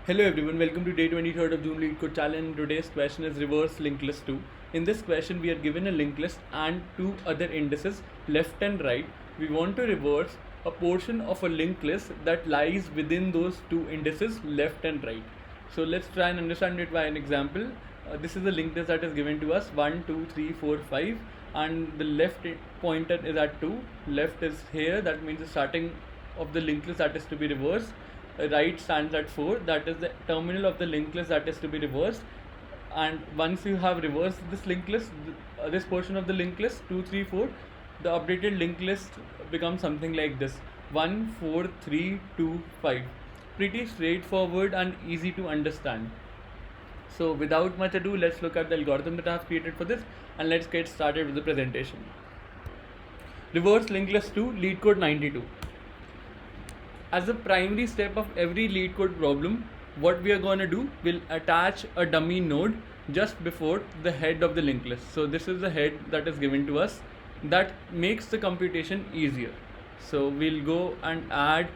Hello everyone, welcome to day 23rd of June LeetCode Challenge. Today's question is reverse linked list 2. In this question, we are given a linked list and two other indices left and right. We want to reverse a portion of a linked list that lies within those two indices left and right. So let's try and understand it by an example. This is the linked list that is given to us 1, 2, 3, 4, 5, and the left pointer is at 2. Left is here, that means the starting of the linked list that is to be reversed. Right stands at 4, that is the terminal of the linked list that is to be reversed. And once you have reversed this linked list, this portion of the linked list 2, 3, 4, the updated linked list becomes something like this: 1, 4, 3, 2, 5. Pretty straightforward and easy to understand. So without much ado, let's look at the algorithm that I have created for this, and let's get started with the presentation. Reverse linked list to LeetCode 92. As a primary step of every LeetCode problem, what we are going to do, we'll attach a dummy node just before the head of the linked list. So this is the head that is given to us that makes the computation easier. So we'll go and add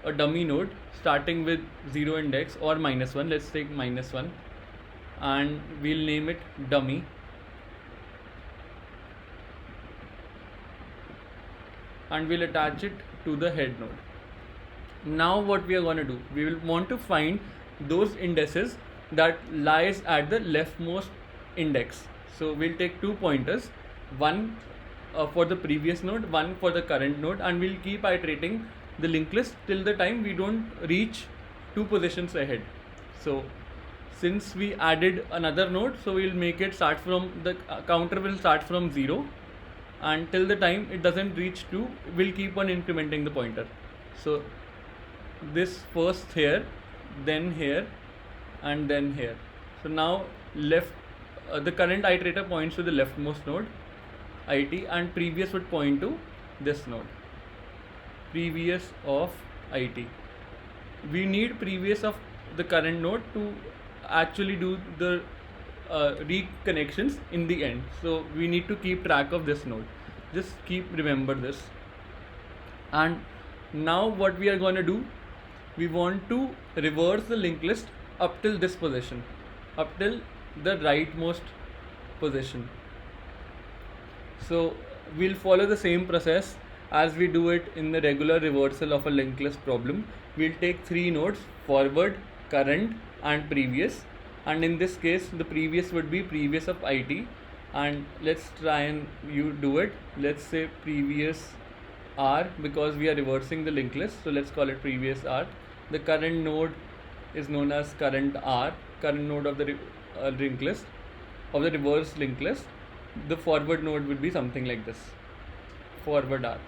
a dummy node starting with 0 index or -1. Let's take -1 and we'll name it dummy. And we'll attach it to the head node. Now what we are going to do, we will want to find those indices that lies at the leftmost index. So we'll take 2 pointers, one for the previous node, one for the current node, and we'll keep iterating the linked list till the time we don't reach 2 positions ahead. So since we added another node, so we'll make it start from the counter will start from 0, and till the time it doesn't reach 2, we'll keep on incrementing the pointer. So this first here, then here, and then here. So now the current iterator points to the leftmost node IT, and previous would point to this node, previous of IT. We need previous of the current node to actually do the reconnections in the end. So we need to keep track of this node. Just remember this. And now what we are going to do, we want to reverse the linked list up till this position, up till the rightmost position. So we'll follow the same process as we do it in the regular reversal of a linked list problem. We'll take 3 nodes: forward, current, and previous. And in this case, the previous would be previous of IT. And let's try and you do it. Let's say previous R, because we are reversing the linked list, so let's call it previous R. The current node is known as current R, current node of the linked list, of the reverse linked list. The forward node would be something like this, forward R.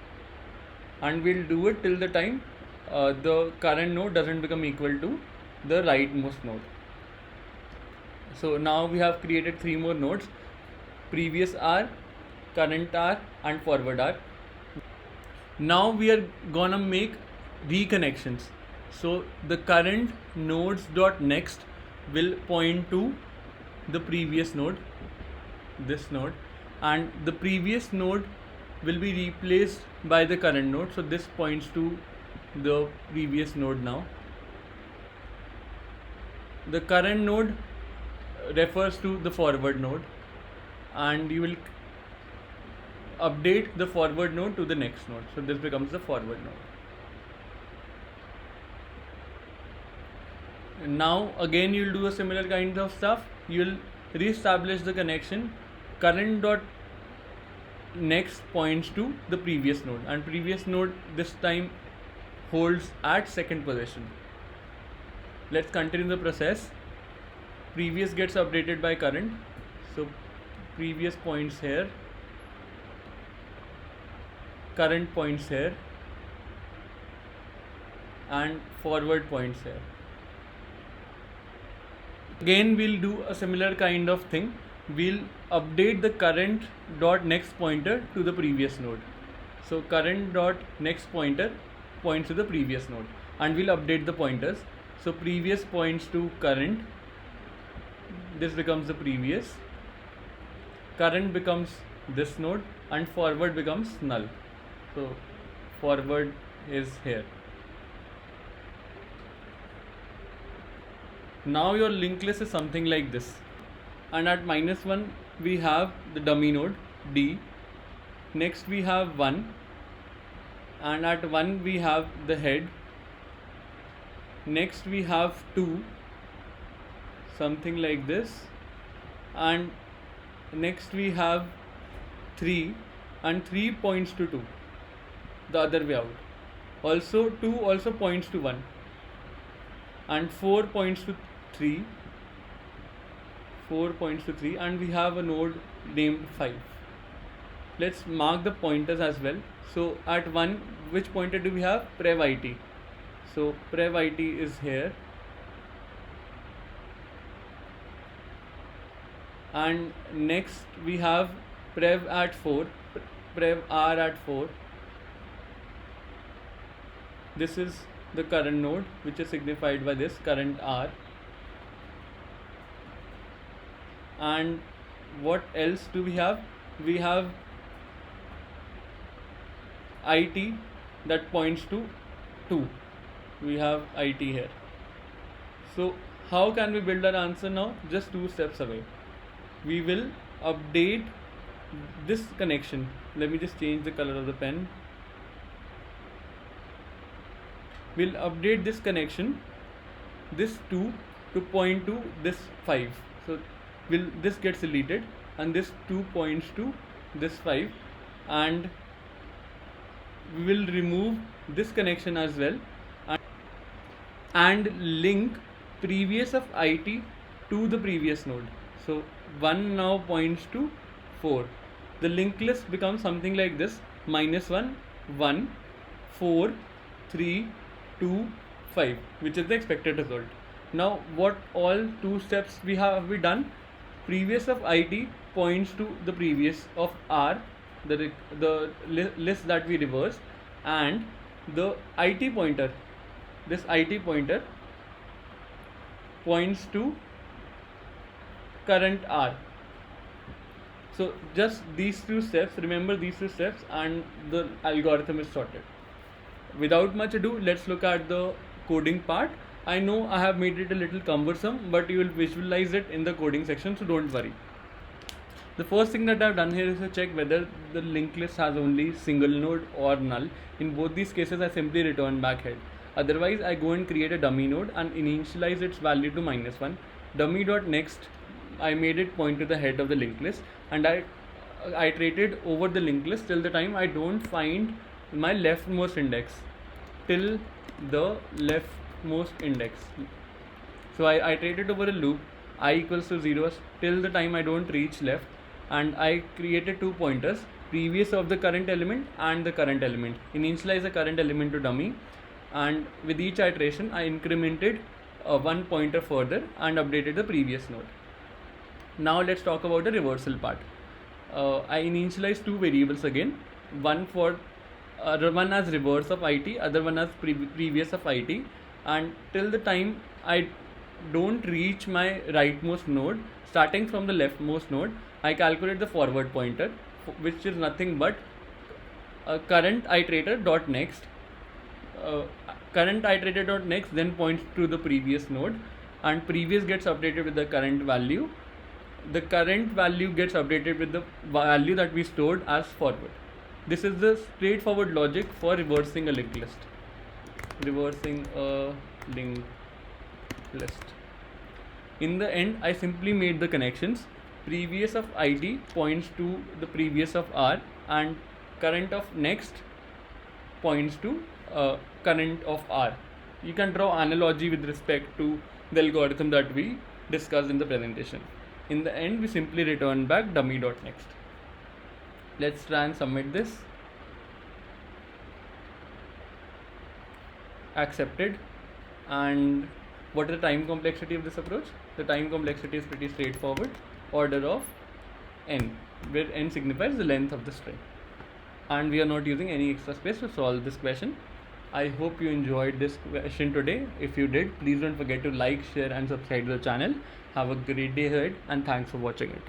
And we'll do it till the time the current node doesn't become equal to the rightmost node. So now we have created 3 more nodes: previous R, current R, and forward R. Now we are gonna make reconnections. So the current nodes dot next will point to the previous node, this node, and the previous node will be replaced by the current node. So this points to the previous node now. The current node refers to the forward node, and you will update the forward node to the next node. So this becomes the forward node. And now again you'll do a similar kind of stuff. You'll re-establish the connection. Current dot next points to the previous node, and previous node this time holds at second position. Let's continue the process. Previous gets updated by current. So previous points here, current points here, and forward points here. Again we'll do a similar kind of thing. We'll update the current dot next pointer to the previous node. So current dot next pointer points to the previous node, and we'll update the pointers. So previous points to current, this becomes the previous, current becomes this node, and forward becomes null. So forward is here. Now your linked list is something like this. And at -1 we have the dummy node D. Next we have 1, and at 1 we have the head. Next we have 2, something like this, and next we have 3, and 3 points to 2, the other way out. Also 2 also points to 1, and 4 points to 3, 4 points to 3, and we have a node named 5. Let's mark the pointers as well. So at 1, which pointer do we have? prev it. So prev it is here, and next we have prev at 4, prev r at 4. This is the current node, which is signified by this current r. And what else do we have? We have it that points to 2. We have it here. So how can we build our answer now? Just 2 steps away. We will update this connection. Let me just change the color of the pen. We'll update this connection, this 2, to point to this 5. So this gets deleted, and this 2 points to this 5, and we will remove this connection as well, and link previous of it to the previous node. So 1 now points to 4. The linked list becomes something like this: -1, 1, 4, 3, 2, 5, which is the expected result. Now what all 2 steps we have done? Previous of it points to the previous of r, the list that we reversed, and the it pointer, this it pointer points to current r. So just these 2 steps, remember these 2 steps, and the algorithm is sorted. Without much ado, let's look at the coding part. I know I have made it a little cumbersome, but you will visualize it in the coding section, so don't worry. The first thing that I have done here is to check whether the linked list has only single node or null. In both these cases, I simply return back head. Otherwise, I go and create a dummy node and initialize its value to -1. Dummy.next, I made it point to the head of the linked list, and I iterated over the linked list till the time I don't find my leftmost index, till the leftmost index. So I iterated over a loop, I equals to 0 till the time I don't reach left, and I created 2 pointers, previous of the current element and the current element. Initialize the current element to dummy, and with each iteration I incremented 1 pointer further and updated the previous node. Now let's talk about the reversal part. I initialized 2 variables again, one as reverse of it, other one as previous of it, and till the time I don't reach my rightmost node, starting from the leftmost node, I calculate the forward pointer, which is nothing but current iterator dot next. Current iterator dot next then points to the previous node, and previous gets updated with the current value. The current value gets updated with the value that we stored as forward. This is the straightforward logic for reversing a linked list. Reversing a linked list. In the end, I simply made the connections. Previous of it points to the previous of r, and current of next points to current of r. You can draw analogy with respect to the algorithm that we discussed in the presentation. In the end, we simply return back dummy.next. Let's try and submit this. Accepted. And what is the time complexity of this approach? The time complexity is pretty straightforward. Order of n, where n signifies the length of the string. And we are not using any extra space to solve this question. I hope you enjoyed this question today. If you did, please don't forget to like, share and subscribe to the channel. Have a great day ahead, and thanks for watching it.